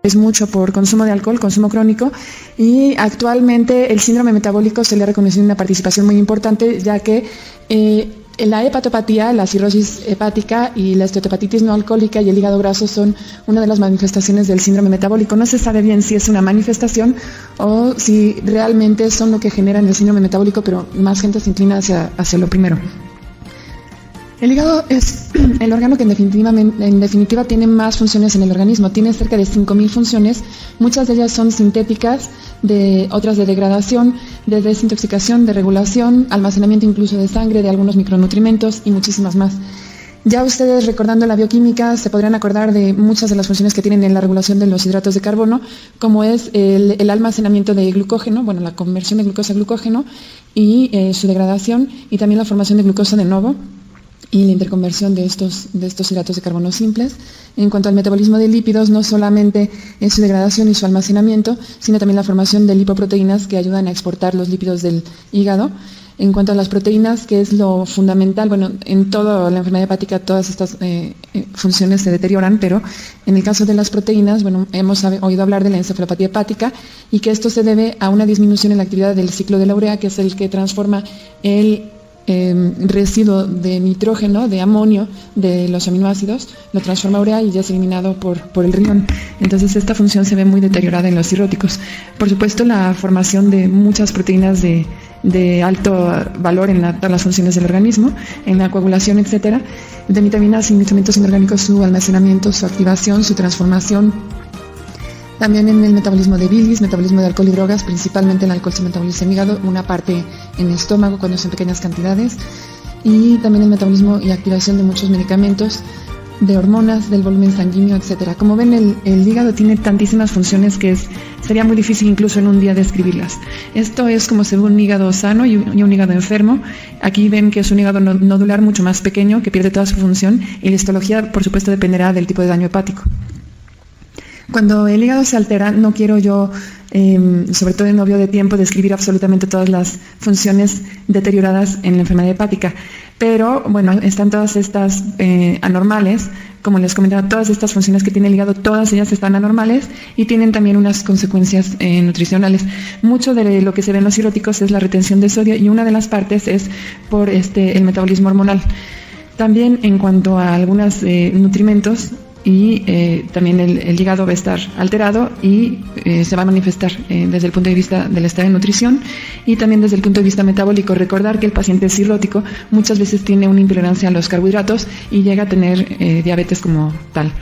es mucho por consumo de alcohol, consumo crónico, y actualmente el síndrome metabólico se le ha reconocido una participación muy importante, ya que la hepatopatía, la cirrosis hepática y la esteatohepatitis no alcohólica y el hígado graso son una de las manifestaciones del síndrome metabólico. No se sabe bien si es una manifestación o si realmente son lo que generan el síndrome metabólico, pero más gente se inclina hacia lo primero. El hígado es el órgano que en definitiva tiene más funciones en el organismo. Tiene cerca de 5.000 funciones, muchas de ellas son sintéticas, otras de degradación, de desintoxicación, de regulación, almacenamiento incluso de sangre, de algunos micronutrimentos y muchísimas más. Ya ustedes, recordando la bioquímica, se podrían acordar de muchas de las funciones que tienen en la regulación de los hidratos de carbono, como es el almacenamiento de glucógeno, bueno, la conversión de glucosa a glucógeno y su degradación, y también la formación de glucosa de nuevo y la interconversión de estos hidratos de carbono simples. En cuanto al metabolismo de lípidos, no solamente es su degradación y su almacenamiento, sino también la formación de lipoproteínas que ayudan a exportar los lípidos del hígado. En cuanto a las proteínas, que es lo fundamental, bueno, en toda la enfermedad hepática todas estas funciones se deterioran, pero en el caso de las proteínas, bueno, hemos oído hablar de la encefalopatía hepática y que esto se debe a una disminución en la actividad del ciclo de la urea, que es el que transforma el residuo de nitrógeno, de amonio, de los aminoácidos, lo transforma a urea y ya es eliminado por el riñón. Entonces esta función se ve muy deteriorada en los cirróticos. Por supuesto, la formación de muchas proteínas de alto valor en todas las funciones del organismo, en la coagulación, etcétera, de vitaminas y nutrimentos inorgánicos, su almacenamiento, su activación, su transformación. También en el metabolismo de bilis, metabolismo de alcohol y drogas, principalmente el alcohol se metaboliza en hígado, una parte en el estómago cuando son pequeñas cantidades, y también el metabolismo y activación de muchos medicamentos, de hormonas, del volumen sanguíneo, etcétera. Como ven, el hígado tiene tantísimas funciones que sería muy difícil incluso en un día describirlas. Esto es como se ve un hígado sano y un hígado enfermo. Aquí ven que es un hígado nodular mucho más pequeño, que pierde toda su función, y la histología, por supuesto, dependerá del tipo de daño hepático. Cuando el hígado se altera, no quiero yo, sobre todo en obvio de tiempo, describir absolutamente todas las funciones deterioradas en la enfermedad hepática, pero bueno, están todas estas anormales, como les comentaba, todas estas funciones que tiene el hígado, todas ellas están anormales y tienen también unas consecuencias nutricionales. Mucho de lo que se ve en los cirróticos es la retención de sodio y una de las partes es por el metabolismo hormonal. También en cuanto a algunos nutrimentos, y también el hígado va a estar alterado y se va a manifestar desde el punto de vista del estado de nutrición y también desde el punto de vista metabólico. Recordar que el paciente cirrótico muchas veces tiene una intolerancia a los carbohidratos y llega a tener diabetes como tal.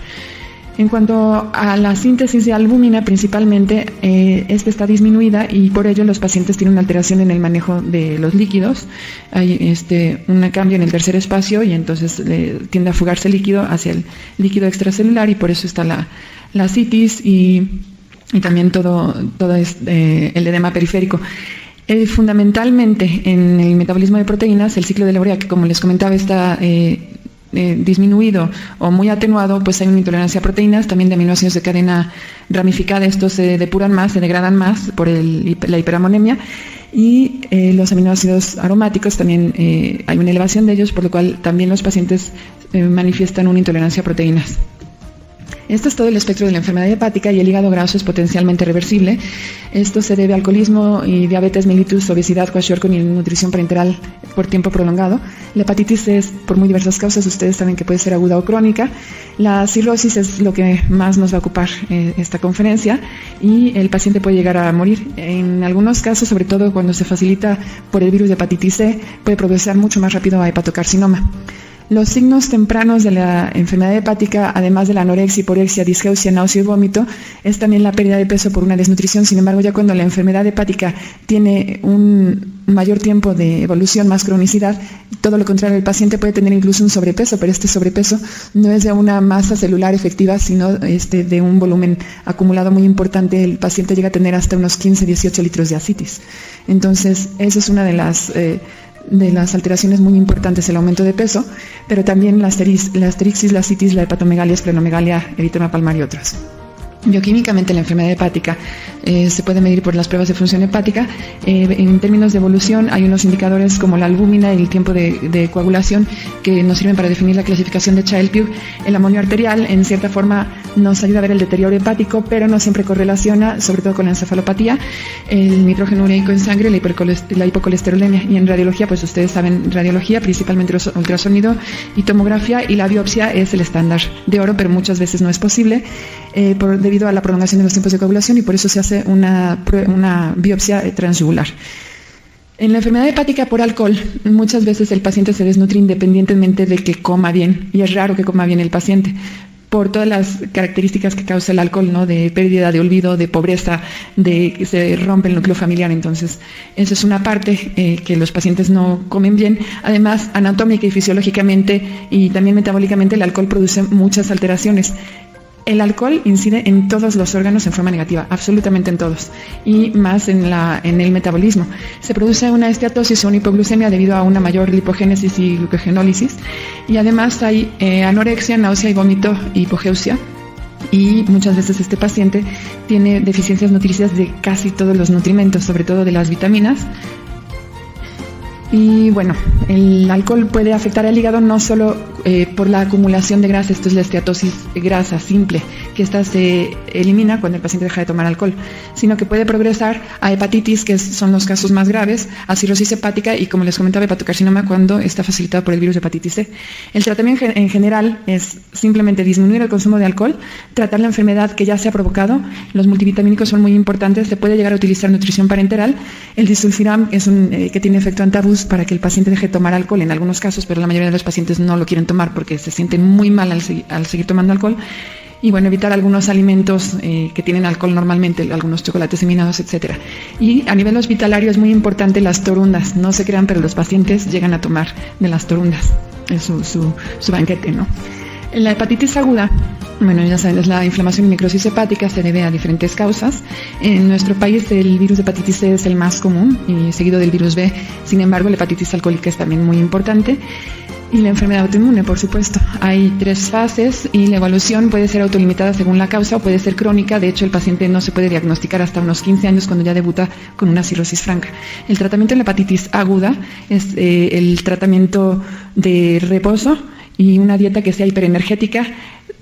En cuanto a la síntesis de albúmina, principalmente, esta está disminuida y por ello los pacientes tienen una alteración en el manejo de los líquidos. Hay un cambio en el tercer espacio y entonces tiende a fugarse el líquido hacia el líquido extracelular y por eso está la citis y también todo el edema periférico. Fundamentalmente en el metabolismo de proteínas, el ciclo de la urea, que como les comentaba está disminuido o muy atenuado, pues hay una intolerancia a proteínas, también de aminoácidos de cadena ramificada. Estos se depuran más, se degradan más por la hiperamonemia, y los aminoácidos aromáticos también hay una elevación de ellos, por lo cual también los pacientes manifiestan una intolerancia a proteínas. Esto es todo el espectro de la enfermedad hepática y el hígado graso es potencialmente reversible. Esto se debe a alcoholismo y diabetes mellitus, obesidad, kwashiorkor y nutrición parenteral por tiempo prolongado. La hepatitis es por muy diversas causas, ustedes saben que puede ser aguda o crónica. La cirrosis es lo que más nos va a ocupar esta conferencia y el paciente puede llegar a morir. En algunos casos, sobre todo cuando se facilita por el virus de hepatitis C, puede progresar mucho más rápido a hepatocarcinoma. Los signos tempranos de la enfermedad hepática, además de la anorexia, hiporexia, disgeusia, náusea y vómito, es también la pérdida de peso por una desnutrición. Sin embargo, ya cuando la enfermedad hepática tiene un mayor tiempo de evolución, más cronicidad, todo lo contrario, el paciente puede tener incluso un sobrepeso, pero este sobrepeso no es de una masa celular efectiva, sino de un volumen acumulado muy importante. El paciente llega a tener hasta unos 15-18 litros de ascitis. Entonces, eso es una de las alteraciones muy importantes, el aumento de peso, pero también la asterixis, la citis, la hepatomegalia, esplenomegalia, eritema palmar y otras. Bioquímicamente, la enfermedad hepática se puede medir por las pruebas de función hepática. En términos de evolución, hay unos indicadores como la albúmina y el tiempo de coagulación que nos sirven para definir la clasificación de Child-Pugh. El amonio arterial, en cierta forma, nos ayuda a ver el deterioro hepático, pero no siempre correlaciona, sobre todo con la encefalopatía. El nitrógeno ureico en sangre, la hipocolesterolemia. Y en radiología, pues ustedes saben, radiología, principalmente ultrasonido y tomografía, y la biopsia es el estándar de oro, pero muchas veces no es posible debido a la prolongación de los tiempos de coagulación, y por eso se hace una biopsia transyugular. En la enfermedad hepática por alcohol, muchas veces el paciente se desnutre independientemente de que coma bien, y es raro que coma bien el paciente, por todas las características que causa el alcohol, ¿no? De pérdida de olvido, de pobreza, de que se rompe el núcleo familiar. Entonces, esa es una parte que los pacientes no comen bien. Además, anatómica y fisiológicamente y también metabólicamente, el alcohol produce muchas alteraciones. El alcohol incide en todos los órganos en forma negativa, absolutamente en todos, y más en el metabolismo. Se produce una esteatosis o una hipoglucemia debido a una mayor lipogénesis y glucogenólisis, y además hay anorexia, náusea y vómito y hipogeusia. Y muchas veces este paciente tiene deficiencias nutricias de casi todos los nutrimentos, sobre todo de las vitaminas. Y bueno, el alcohol puede afectar al hígado no solo por la acumulación de grasa, esto es la esteatosis grasa simple, que esta se elimina cuando el paciente deja de tomar alcohol, sino que puede progresar a hepatitis, que son los casos más graves, a cirrosis hepática y, como les comentaba, hepatocarcinoma cuando está facilitado por el virus de hepatitis C. El tratamiento en general es simplemente disminuir el consumo de alcohol, tratar la enfermedad que ya se ha provocado. Los multivitamínicos son muy importantes, se puede llegar a utilizar nutrición parenteral. El disulfiram es que tiene efecto antabús para que el paciente deje de tomar alcohol en algunos casos, pero la mayoría de los pacientes no lo quieren tomar porque se sienten muy mal al seguir tomando alcohol. Y bueno, evitar algunos alimentos que tienen alcohol normalmente, algunos chocolates seminados, etcétera. Y a nivel hospitalario es muy importante las torundas. No se crean, pero los pacientes llegan a tomar de las torundas. Es su banquete, ¿no? La hepatitis aguda, bueno, ya saben, es la inflamación y necrosis hepática, se debe a diferentes causas. En nuestro país el virus de hepatitis C es el más común, y seguido del virus B. Sin embargo, la hepatitis alcohólica es también muy importante. Y la enfermedad autoinmune, por supuesto. Hay 3 fases y la evolución puede ser autolimitada según la causa o puede ser crónica. De hecho, el paciente no se puede diagnosticar hasta unos 15 años cuando ya debuta con una cirrosis franca. El tratamiento de la hepatitis aguda es el tratamiento de reposo y una dieta que sea hiperenergética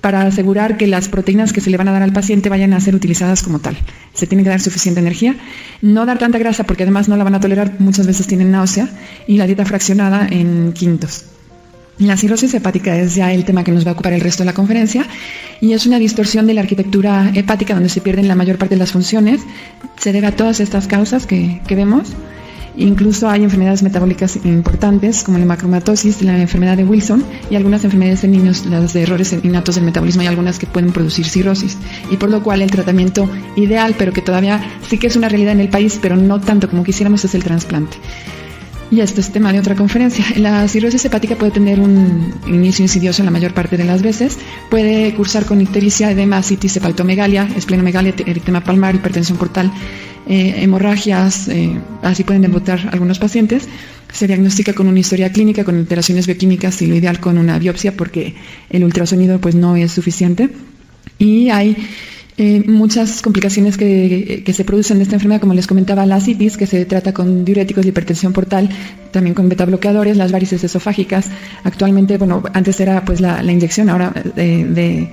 para asegurar que las proteínas que se le van a dar al paciente vayan a ser utilizadas como tal. Se tiene que dar suficiente energía, no dar tanta grasa porque además no la van a tolerar, muchas veces tienen náusea, y la dieta fraccionada en quintos. La cirrosis hepática es ya el tema que nos va a ocupar el resto de la conferencia, y es una distorsión de la arquitectura hepática donde se pierden la mayor parte de las funciones. Se debe a todas estas causas que vemos. Incluso hay enfermedades metabólicas importantes como la macromatosis, la enfermedad de Wilson y algunas enfermedades en niños, las de errores innatos del metabolismo, y algunas que pueden producir cirrosis, y por lo cual el tratamiento ideal, pero que todavía sí que es una realidad en el país, pero no tanto como quisiéramos, es el trasplante. Y esto es tema de otra conferencia. La cirrosis hepática puede tener un inicio insidioso en la mayor parte de las veces. Puede cursar con ictericia, edema, citis, hepatomegalia, esplenomegalia, eritema palmar, hipertensión portal, hemorragias, así pueden debutar algunos pacientes. Se diagnostica con una historia clínica, con alteraciones bioquímicas y lo ideal con una biopsia porque el ultrasonido pues no es suficiente. Y hay muchas complicaciones que se producen de esta enfermedad, como les comentaba, la citis, que se trata con diuréticos, la hipertensión portal, también con betabloqueadores, las varices esofágicas. Actualmente, bueno, antes era pues la inyección, ahora de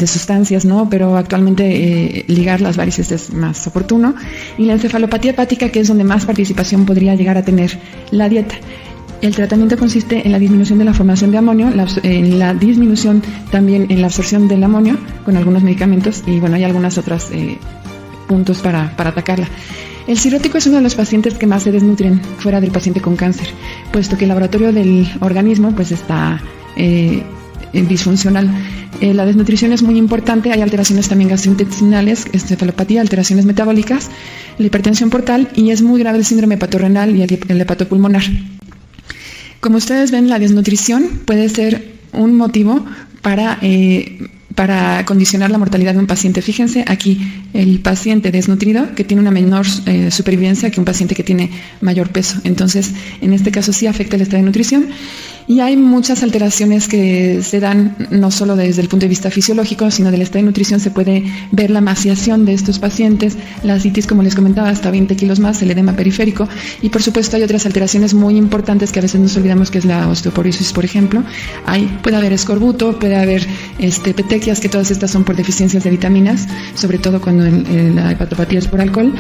sustancias, ¿no? Pero actualmente ligar las varices es más oportuno. Y la encefalopatía hepática, que es donde más participación podría llegar a tener la dieta. El tratamiento consiste en la disminución de la formación de amonio, en la disminución también en la absorción del amonio con algunos medicamentos, y bueno, hay algunos otros puntos para atacarla. El cirrótico es uno de los pacientes que más se desnutren fuera del paciente con cáncer, puesto que el laboratorio del organismo pues está disfuncional. La desnutrición es muy importante, hay alteraciones también gastrointestinales, encefalopatía, alteraciones metabólicas, la hipertensión portal, y es muy grave el síndrome hepatorrenal y el hepatopulmonar. Como ustedes ven, la desnutrición puede ser un motivo para para condicionar la mortalidad de un paciente. Fíjense aquí, el paciente desnutrido que tiene una menor supervivencia que un paciente que tiene mayor peso. Entonces, en este caso sí afecta el estado de nutrición. Y hay muchas alteraciones que se dan no solo desde el punto de vista fisiológico, sino del estado de nutrición. Se puede ver la emaciación de estos pacientes, la citis, como les comentaba, hasta 20 kilos más, el edema periférico, y por supuesto hay otras alteraciones muy importantes que a veces nos olvidamos, que es la osteoporosis, por ejemplo. Puede haber escorbuto, puede haber petequias, que todas estas son por deficiencias de vitaminas, sobre todo cuando la hepatopatía es por alcohol.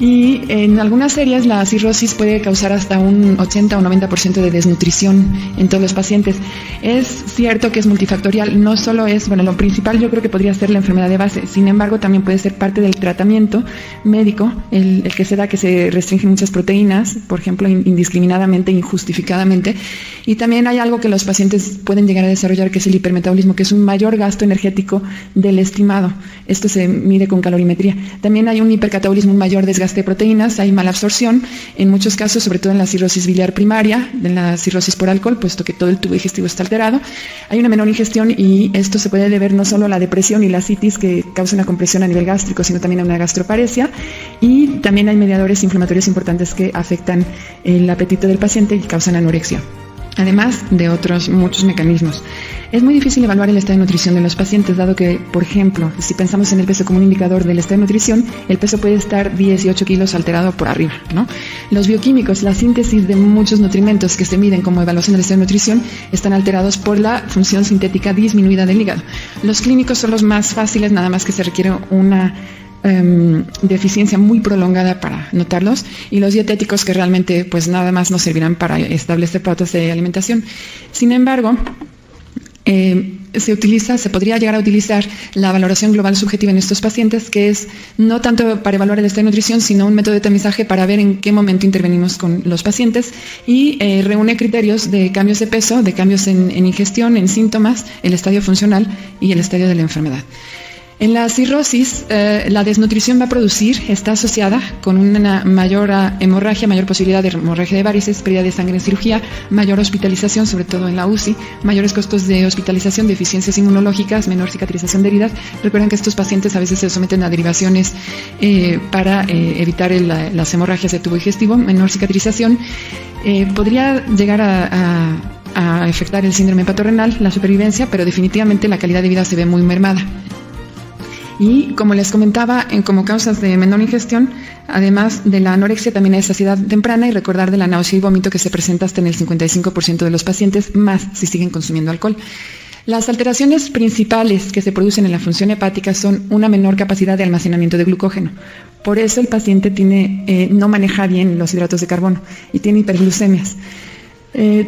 Y en algunas series la cirrosis puede causar hasta un 80 o 90% de desnutrición en todos los pacientes. Es cierto que es multifactorial, no solo es, lo principal yo creo que podría ser la enfermedad de base, sin embargo también puede ser parte del tratamiento médico, el que se da, que se restringen muchas proteínas, por ejemplo, indiscriminadamente, injustificadamente, y también hay algo que los pacientes pueden llegar a desarrollar, que es el hipermetabolismo, que es un mayor gasto energético del estimado. Esto se mide con calorimetría. También hay un hipercatabolismo, un mayor desgaste de proteínas, hay mala absorción, en muchos casos, sobre todo en la cirrosis biliar primaria, en la cirrosis por alcohol, puesto que todo el tubo digestivo está alterado. Hay una menor ingestión y esto se puede deber no solo a la depresión y la citis, que causa una compresión a nivel gástrico, sino también a una gastroparesia, y también hay mediadores inflamatorios importantes que afectan el apetito del paciente y causan anorexia, además de otros muchos mecanismos. Es muy difícil evaluar el estado de nutrición de los pacientes, dado que, por ejemplo, si pensamos en el peso como un indicador del estado de nutrición, el peso puede estar 18 kilos alterado por arriba, ¿no? Los bioquímicos, la síntesis de muchos nutrimentos que se miden como evaluación del estado de nutrición, están alterados por la función sintética disminuida del hígado. Los clínicos son los más fáciles, nada más que se requiere una deficiencia muy prolongada para notarlos, y los dietéticos, que realmente pues nada más nos servirán para establecer pautas de alimentación. Sin embargo, se podría llegar a utilizar la valoración global subjetiva en estos pacientes, que es no tanto para evaluar el estado de nutrición, sino un método de tamizaje para ver en qué momento intervenimos con los pacientes, y reúne criterios de cambios de peso, de cambios en ingestión, en síntomas, el estadio funcional y el estadio de la enfermedad. En la cirrosis, la desnutrición está asociada con una mayor hemorragia, mayor posibilidad de hemorragia de varices, pérdida de sangre en cirugía, mayor hospitalización, sobre todo en la UCI, mayores costos de hospitalización, deficiencias inmunológicas, menor cicatrización de heridas. Recuerden que estos pacientes a veces se someten a derivaciones para evitar las hemorragias de tubo digestivo, menor cicatrización. Podría llegar a afectar el síndrome hepatorrenal, la supervivencia, pero definitivamente la calidad de vida se ve muy mermada. Y como les comentaba, como causas de menor ingestión, además de la anorexia, también hay saciedad temprana, y recordar de la náusea y vómito, que se presenta hasta en el 55% de los pacientes, más si siguen consumiendo alcohol. Las alteraciones principales que se producen en la función hepática son una menor capacidad de almacenamiento de glucógeno. Por eso el paciente no maneja bien los hidratos de carbono y tiene hiperglucemias.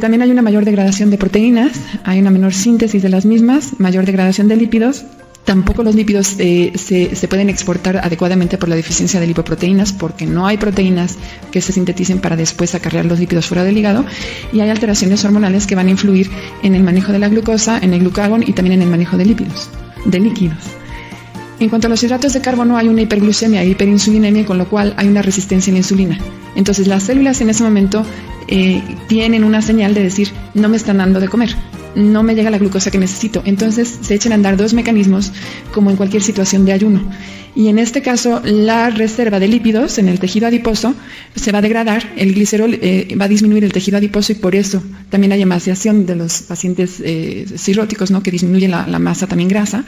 También hay una mayor degradación de proteínas, hay una menor síntesis de las mismas, mayor degradación de lípidos. Tampoco los lípidos se pueden exportar adecuadamente por la deficiencia de lipoproteínas, porque no hay proteínas que se sinteticen para después acarrear los lípidos fuera del hígado, y hay alteraciones hormonales que van a influir en el manejo de la glucosa, en el glucagón y también en el manejo de líquidos. En cuanto a los hidratos de carbono, hay una hiperglucemia e hiperinsulinemia, con lo cual hay una resistencia a la insulina. Entonces las células en ese momento tienen una señal de decir: no me están dando de comer, no me llega la glucosa que necesito. Entonces se echan a andar dos mecanismos, como en cualquier situación de ayuno. Y en este caso, la reserva de lípidos en el tejido adiposo se va a degradar, el glicerol va a disminuir el tejido adiposo, y por eso también hay emaciación de los pacientes cirróticos, ¿no?, que disminuye la masa también grasa.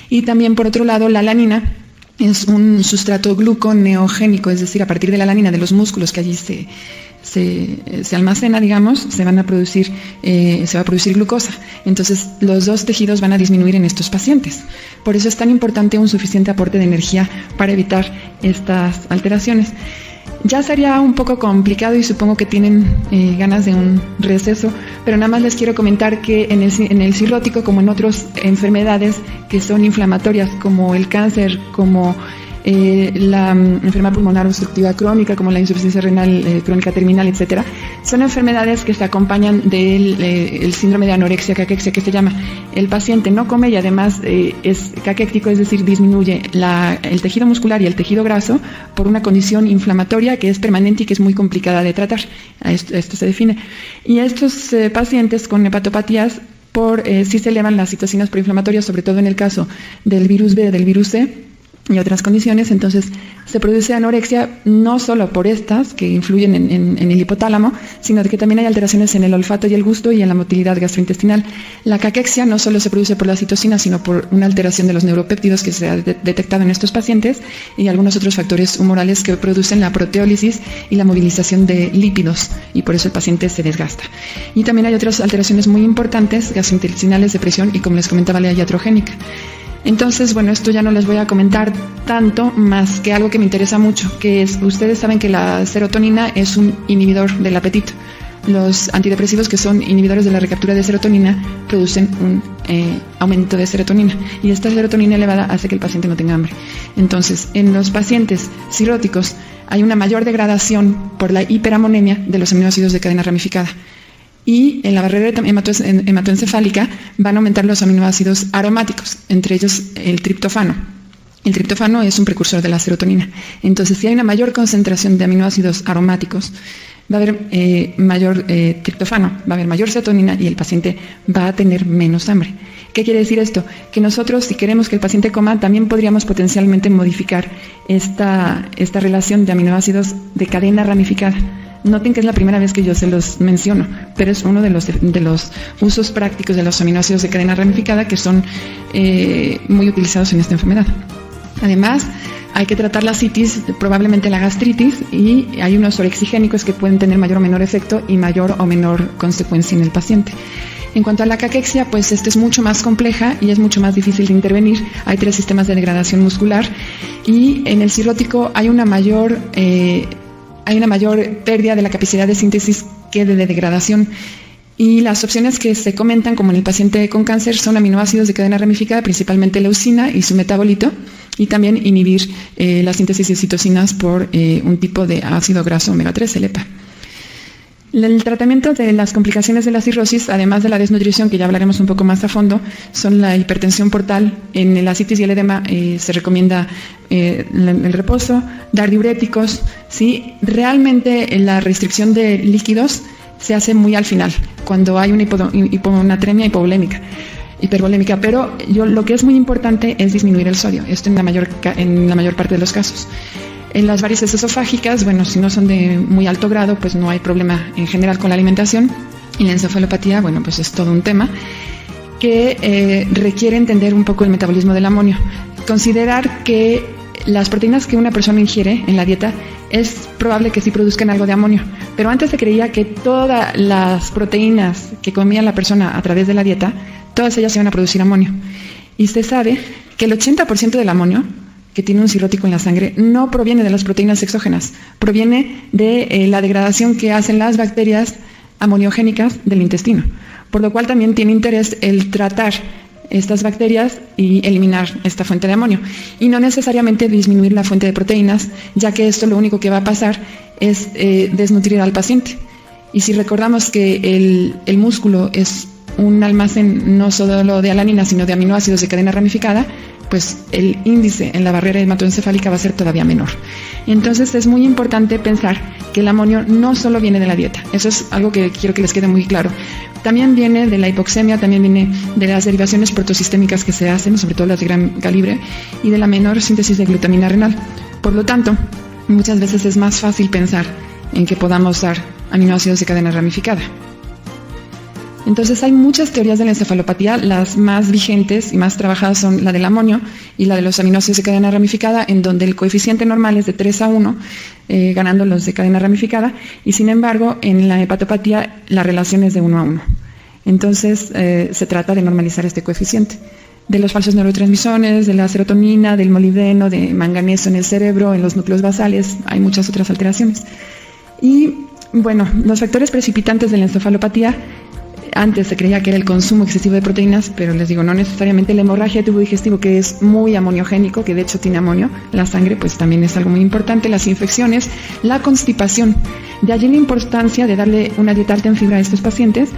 Y también, por otro lado, la alanina es un sustrato gluconeogénico, es decir, a partir de la alanina de los músculos que allí se almacena, digamos, se va a producir glucosa. Entonces los dos tejidos van a disminuir en estos pacientes. Por eso es tan importante un suficiente aporte de energía para evitar estas alteraciones. Ya sería un poco complicado y supongo que tienen ganas de un receso, pero nada más les quiero comentar que en el cirrótico, como en otras enfermedades que son inflamatorias, como el cáncer, como la enfermedad pulmonar obstructiva crónica, como la insuficiencia renal crónica terminal, etcétera, son enfermedades que se acompañan del síndrome de anorexia caquexia, que se llama. El paciente no come y además es caquéctico, es decir, disminuye el tejido muscular y el tejido graso por una condición inflamatoria que es permanente y que es muy complicada de tratar. Esto se define. Y estos pacientes con hepatopatías sí se elevan las citocinas proinflamatorias, sobre todo en el caso del virus B, del virus C y otras condiciones. Entonces se produce anorexia no solo por estas que influyen en el hipotálamo, sino de que también hay alteraciones en el olfato y el gusto y en la motilidad gastrointestinal. La caquexia no solo se produce por la citocina, sino por una alteración de los neuropéptidos que se ha detectado en estos pacientes y algunos otros factores humorales que producen la proteólisis y la movilización de lípidos, y por eso el paciente se desgasta. Y también hay otras alteraciones muy importantes, gastrointestinales, depresión y, como les comentaba, la iatrogénica. Entonces, bueno, esto ya no les voy a comentar tanto, más que algo que me interesa mucho, que es, ustedes saben que la serotonina es un inhibidor del apetito. Los antidepresivos, que son inhibidores de la recaptura de serotonina, producen un aumento de serotonina, y esta serotonina elevada hace que el paciente no tenga hambre. Entonces, en los pacientes cirróticos hay una mayor degradación por la hiperamonemia de los aminoácidos de cadena ramificada. Y en la barrera hematoencefálica van a aumentar los aminoácidos aromáticos, entre ellos el triptofano. El triptofano es un precursor de la serotonina. Entonces, si hay una mayor concentración de aminoácidos aromáticos, va a haber mayor triptofano, va a haber mayor serotonina y el paciente va a tener menos hambre. ¿Qué quiere decir esto? Que nosotros, si queremos que el paciente coma, también podríamos potencialmente modificar esta relación de aminoácidos de cadena ramificada. Noten que es la primera vez que yo se los menciono, pero es uno de los usos prácticos de los aminoácidos de cadena ramificada que son muy utilizados en esta enfermedad. Además, hay que tratar la citis, probablemente la gastritis, y hay unos orexigénicos que pueden tener mayor o menor efecto y mayor o menor consecuencia en el paciente. En cuanto a la caquexia, pues esta es mucho más compleja y es mucho más difícil de intervenir. Hay 3 sistemas de degradación muscular y en el cirrótico hay una mayor pérdida de la capacidad de síntesis que de degradación. Y las opciones que se comentan, como en el paciente con cáncer, son aminoácidos de cadena ramificada, principalmente leucina y su metabolito, y también inhibir la síntesis de citocinas por un tipo de ácido graso omega 3, el EPA. El tratamiento de las complicaciones de la cirrosis, además de la desnutrición, que ya hablaremos un poco más a fondo, son la hipertensión portal. En la ascitis y el edema se recomienda el reposo, dar diuréticos, ¿sí? Realmente la restricción de líquidos se hace muy al final, cuando hay una hiponatremia hipervolémica, pero lo que es muy importante es disminuir el sodio, esto en la mayor parte de los casos. En las varices esofágicas, bueno, si no son de muy alto grado, pues no hay problema en general con la alimentación. Y la encefalopatía, bueno, pues es todo un tema que requiere entender un poco el metabolismo del amonio. Considerar que las proteínas que una persona ingiere en la dieta es probable que sí produzcan algo de amonio, pero antes se creía que todas las proteínas que comía la persona a través de la dieta, todas ellas iban a producir amonio. Y se sabe que el 80% del amonio que tiene un cirrótico en la sangre no proviene de las proteínas exógenas, proviene de la degradación que hacen las bacterias amoniogénicas del intestino, por lo cual también tiene interés el tratar estas bacterias y eliminar esta fuente de amonio, y no necesariamente disminuir la fuente de proteínas, ya que esto lo único que va a pasar es desnutrir al paciente. Y si recordamos que el músculo es un almacén no solo de alanina, sino de aminoácidos de cadena ramificada, pues el índice en la barrera hematoencefálica va a ser todavía menor. Entonces es muy importante pensar que el amonio no solo viene de la dieta, eso es algo que quiero que les quede muy claro. También viene de la hipoxemia, también viene de las derivaciones protosistémicas que se hacen, sobre todo las de gran calibre, y de la menor síntesis de glutamina renal. Por lo tanto, muchas veces es más fácil pensar en que podamos dar aminoácidos de cadena ramificada. Entonces hay muchas teorías de la encefalopatía, las más vigentes y más trabajadas son la del amonio y la de los aminoácidos de cadena ramificada, en donde el coeficiente normal es de 3:1, ganando los de cadena ramificada, y sin embargo en la hepatopatía la relación es de 1:1. Entonces se trata de normalizar este coeficiente. De los falsos neurotransmisores, de la serotonina, del molibdeno, de manganeso en el cerebro, en los núcleos basales, hay muchas otras alteraciones. Y bueno, los factores precipitantes de la encefalopatía, antes se creía que era el consumo excesivo de proteínas, pero les digo, no necesariamente. La hemorragia de tubo digestivo, que es muy amoniogénico, que de hecho tiene amonio, la sangre, pues también es algo muy importante. Las infecciones, la constipación. De allí la importancia de darle una dieta alta en fibra a estos pacientes,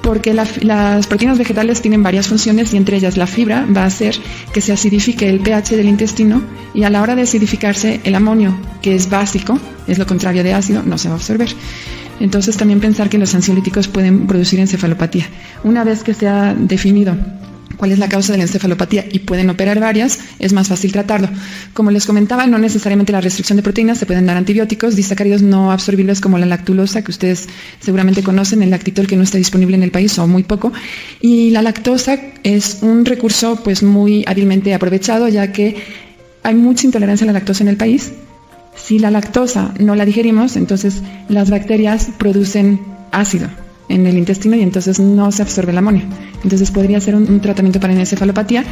porque las proteínas vegetales tienen varias funciones, y entre ellas la fibra va a hacer que se acidifique el pH del intestino, y a la hora de acidificarse el amonio, que es básico, es lo contrario de ácido, no se va a absorber. Entonces también pensar que los ansiolíticos pueden producir encefalopatía. Una vez que se ha definido cuál es la causa de la encefalopatía y pueden operar varias, es más fácil tratarlo. Como les comentaba, no necesariamente la restricción de proteínas, se pueden dar antibióticos, disacáridos no absorbibles como la lactulosa, que ustedes seguramente conocen, el lactitol que no está disponible en el país o muy poco, y la lactosa es un recurso pues muy hábilmente aprovechado, ya que hay mucha intolerancia a la lactosa en el país. Si la lactosa no la digerimos, entonces las bacterias producen ácido en el intestino y entonces no se absorbe el amonio. Entonces podría ser un tratamiento para la encefalopatía,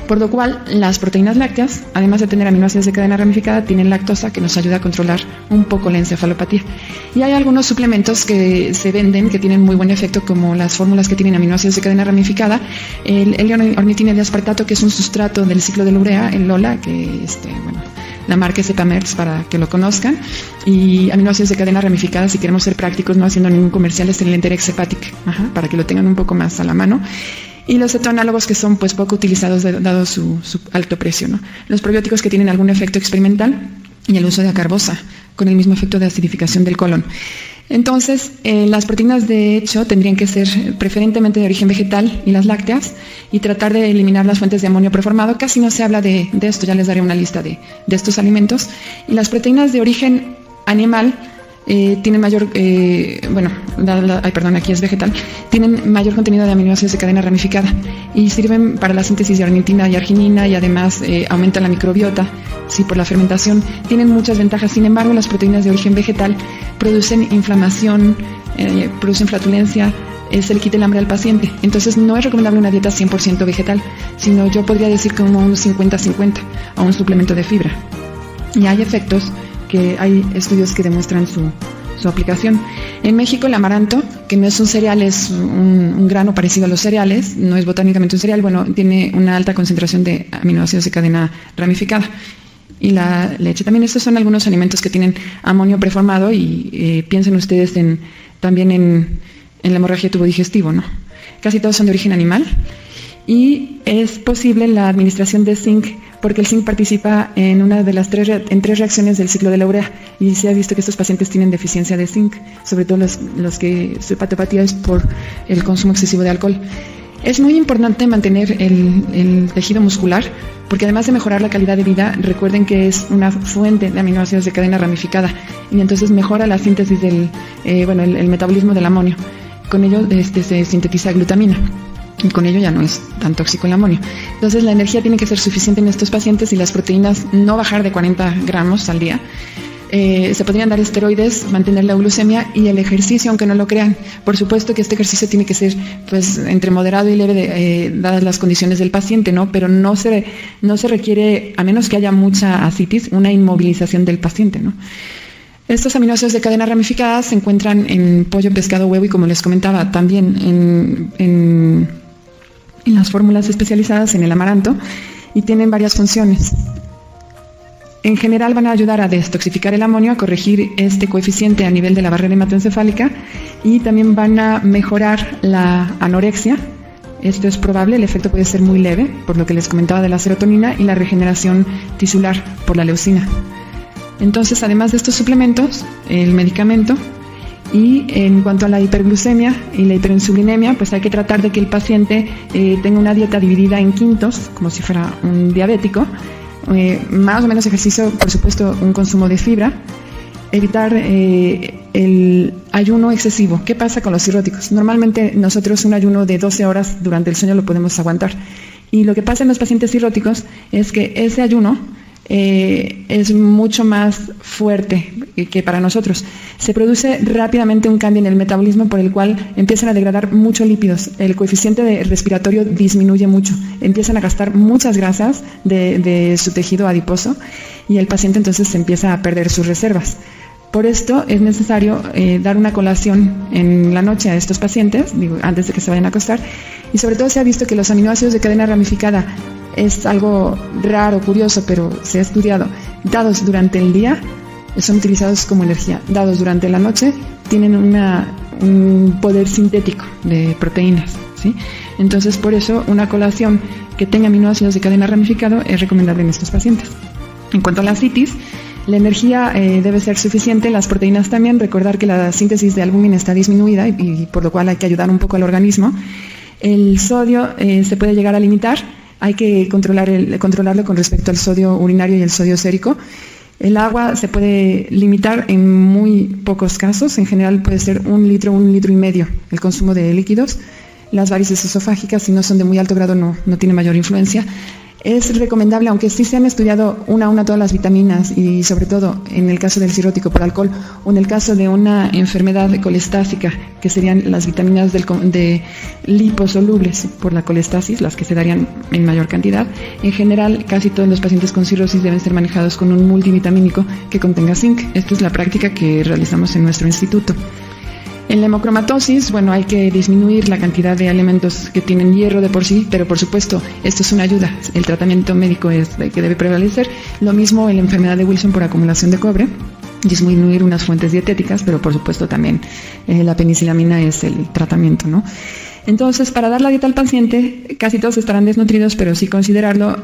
por lo cual las proteínas lácteas, además de tener aminoácidos de cadena ramificada, tienen lactosa que nos ayuda a controlar un poco la encefalopatía. Y hay algunos suplementos que se venden que tienen muy buen efecto, como las fórmulas que tienen aminoácidos de cadena ramificada, el L-ornitina de aspartato, que es un sustrato del ciclo de la urea, el LOLA, que la marca es Epamers para que lo conozcan, y aminoácidos de cadena ramificada, si queremos ser prácticos, no haciendo ningún comercial, es el Enterex Hepatic, para que lo tengan un poco más a la mano. Y los cetoanálogos, que son pues poco utilizados dado su alto precio, ¿no? Los probióticos, que tienen algún efecto experimental, y el uso de acarbosa con el mismo efecto de acidificación del colon. Entonces, las proteínas de hecho tendrían que ser preferentemente de origen vegetal y las lácteas, y tratar de eliminar las fuentes de amonio preformado. Casi no se habla de esto, ya les daré una lista de estos alimentos. Y las proteínas de origen animal tienen mayor, aquí es vegetal, tienen mayor contenido de aminoácidos de cadena ramificada y sirven para la síntesis de ornitina y arginina, y además aumentan la microbiota, sí, por la fermentación. Tienen muchas ventajas. Sin embargo, las proteínas de origen vegetal producen inflamación, producen flatulencia, se le quita el hambre al paciente. Entonces no es recomendable una dieta 100% vegetal, sino yo podría decir como un 50-50 o un suplemento de fibra. Y hay efectos, que hay estudios que demuestran su aplicación. En México, el amaranto, que no es un cereal, es un grano parecido a los cereales, no es botánicamente un cereal, tiene una alta concentración de aminoácidos de cadena ramificada. Y la leche también. Estos son algunos alimentos que tienen amonio preformado, y piensen ustedes también en la hemorragia de tubo digestivo, ¿no? Casi todos son de origen animal, y es posible la administración de zinc, porque el zinc participa en una de las tres reacciones del ciclo de la urea, y se ha visto que estos pacientes tienen deficiencia de zinc, sobre todo los que su hepatopatía es por el consumo excesivo de alcohol. Es muy importante mantener el tejido muscular, porque además de mejorar la calidad de vida, recuerden que es una fuente de aminoácidos de cadena ramificada, y entonces mejora la síntesis el metabolismo del amonio. Con ello se sintetiza glutamina, y con ello ya no es tan tóxico el amonio. Entonces la energía tiene que ser suficiente en estos pacientes, y las proteínas no bajar de 40 gramos al día. Se podrían dar esteroides, mantener la euglucemia, y el ejercicio, aunque no lo crean. Por supuesto que este ejercicio tiene que ser pues entre moderado y leve, dadas las condiciones del paciente, ¿no? Pero no se requiere, a menos que haya mucha ascitis, una inmovilización del paciente, ¿no? Estos aminoácidos de cadena ramificada se encuentran en pollo, pescado, huevo, y como les comentaba, también en las fórmulas especializadas en el amaranto, y tienen varias funciones. En general van a ayudar a detoxificar el amonio, a corregir este coeficiente a nivel de la barrera hematoencefálica, y también van a mejorar la anorexia. Esto es probable, el efecto puede ser muy leve, por lo que les comentaba de la serotonina, y la regeneración tisular por la leucina. Entonces, además de estos suplementos, el medicamento, y en cuanto a la hiperglucemia y la hiperinsulinemia, pues hay que tratar de que el paciente tenga una dieta dividida en quintos, como si fuera un diabético, más o menos ejercicio, por supuesto, un consumo de fibra, evitar el ayuno excesivo. ¿Qué pasa con los cirróticos? Normalmente nosotros un ayuno de 12 horas durante el sueño lo podemos aguantar, y lo que pasa en los pacientes cirróticos es que ese ayuno es mucho más fuerte que para nosotros. Se produce rápidamente un cambio en el metabolismo, por el cual empiezan a degradar muchos lípidos, el coeficiente respiratorio disminuye mucho, empiezan a gastar muchas grasas de su tejido adiposo, y el paciente entonces empieza a perder sus reservas. Por esto es necesario dar una colación en la noche a estos pacientes, antes de que se vayan a acostar, y sobre todo se ha visto que los aminoácidos de cadena ramificada, es algo raro, curioso, pero se ha estudiado, dados durante el día son utilizados como energía, dados durante la noche tienen un poder sintético de proteínas, ¿sí? Entonces, por eso una colación que tenga aminoácidos de cadena ramificado es recomendable en estos pacientes. En cuanto a la ascitis, La energía debe ser suficiente, las proteínas también. Recordar que la síntesis de albúmina está disminuida y por lo cual hay que ayudar un poco al organismo. El sodio se puede llegar a limitar, hay que controlarlo con respecto al sodio urinario y el sodio sérico. El agua se puede limitar en muy pocos casos, en general puede ser 1 litro, 1,5 litros el consumo de líquidos. Las varices esofágicas, si no son de muy alto grado, no tiene mayor influencia. Es recomendable, aunque sí se han estudiado una a una todas las vitaminas y sobre todo en el caso del cirrótico por alcohol o en el caso de una enfermedad colestásica, que serían las vitaminas de liposolubles por la colestasis, las que se darían en mayor cantidad. En general, casi todos los pacientes con cirrosis deben ser manejados con un multivitamínico que contenga zinc. Esta es la práctica que realizamos en nuestro instituto. En la hemocromatosis, bueno, hay que disminuir la cantidad de alimentos que tienen hierro de por sí, pero por supuesto, esto es una ayuda. El tratamiento médico es el que debe prevalecer. Lo mismo en la enfermedad de Wilson por acumulación de cobre, disminuir unas fuentes dietéticas, pero por supuesto también la penicilamina es el tratamiento, ¿no? Entonces, para dar la dieta al paciente, casi todos estarán desnutridos, pero sí considerarlo,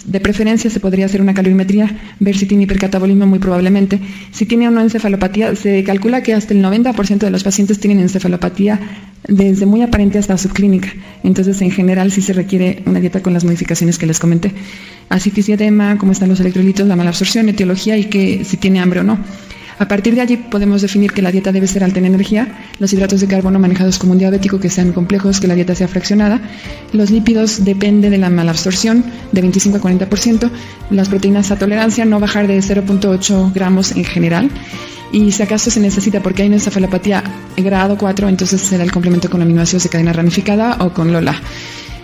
de preferencia se podría hacer una calorimetría, ver si tiene hipercatabolismo muy probablemente. Si tiene o no encefalopatía, se calcula que hasta el 90% de los pacientes tienen encefalopatía desde muy aparente hasta subclínica. Entonces, en general, sí se requiere una dieta con las modificaciones que les comenté. Ascitis y edema, cómo están los electrolitos, la malabsorción, etiología y que si tiene hambre o no. A partir de allí podemos definir que la dieta debe ser alta en energía, los hidratos de carbono manejados como un diabético, que sean complejos, que la dieta sea fraccionada. Los lípidos depende de la malabsorción, de 25 a 40%. Las proteínas a tolerancia, no bajar de 0,8 gramos en general. Y si acaso se necesita, porque hay una encefalopatía grado 4, entonces será el complemento con aminoácidos de cadena ramificada o con LOLA.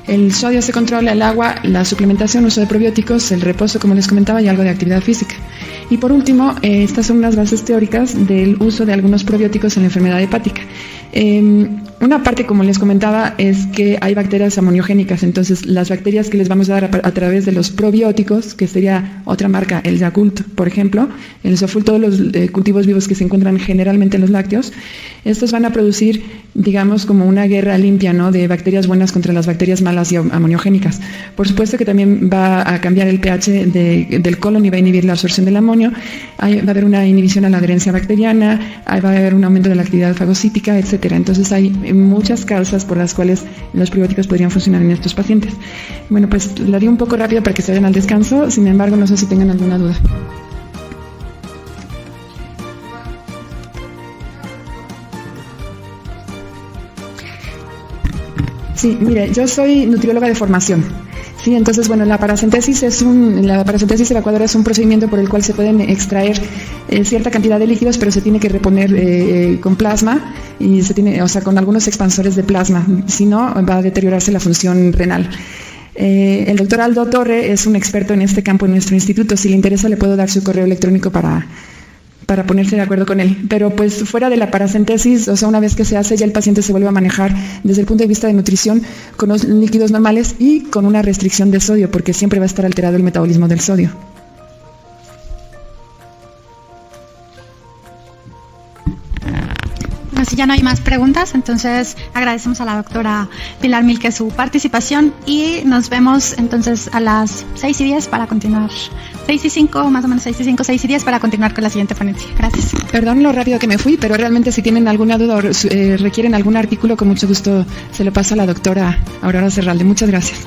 El sodio se controla, el agua, la suplementación, uso de probióticos, el reposo, como les comentaba, y algo de actividad física. Y por último, estas son unas bases teóricas del uso de algunos probióticos en la enfermedad hepática. Una parte, como les comentaba, es que hay bacterias amoniogénicas, entonces las bacterias que les vamos a dar a través de los probióticos, que sería otra marca, el Yakult, por ejemplo, el Soful, todos los cultivos vivos que se encuentran generalmente en los lácteos, estos van a producir, digamos, como una guerra limpia, ¿no?, de bacterias buenas contra las bacterias malas y amoniogénicas. Por supuesto que también va a cambiar el pH del colon y va a inhibir la absorción del amonio, va a haber una inhibición a la adherencia bacteriana, va a haber un aumento de la actividad fagocítica, etcétera. Entonces hay muchas causas por las cuales los probióticos podrían funcionar en estos pacientes. Bueno, pues la di un poco rápido para que se vayan al descanso, sin embargo, no sé si tengan alguna duda. Sí, mire, yo soy nutrióloga de formación. Sí, entonces, bueno, la paracentesis evacuadora es un procedimiento por el cual se pueden extraer cierta cantidad de líquidos, pero se tiene que reponer con plasma y con algunos expansores de plasma, si no va a deteriorarse la función renal. El doctor Aldo Torre es un experto en este campo en nuestro instituto. Si le interesa, le puedo dar su correo electrónico para ponerse de acuerdo con él. Pero pues fuera de la paracentesis, una vez que se hace, ya el paciente se vuelve a manejar desde el punto de vista de nutrición con los líquidos normales y con una restricción de sodio, porque siempre va a estar alterado el metabolismo del sodio. Bueno, si ya no hay más preguntas, entonces agradecemos a la doctora Pilar Milke su participación y nos vemos entonces a las 6:10 para continuar. 6:05, más o menos 6:05, 6:10 para continuar con la siguiente ponencia. Gracias. Perdón lo rápido que me fui, pero realmente si tienen alguna duda o requieren algún artículo, con mucho gusto se lo paso a la doctora Aurora Serralde. Muchas gracias.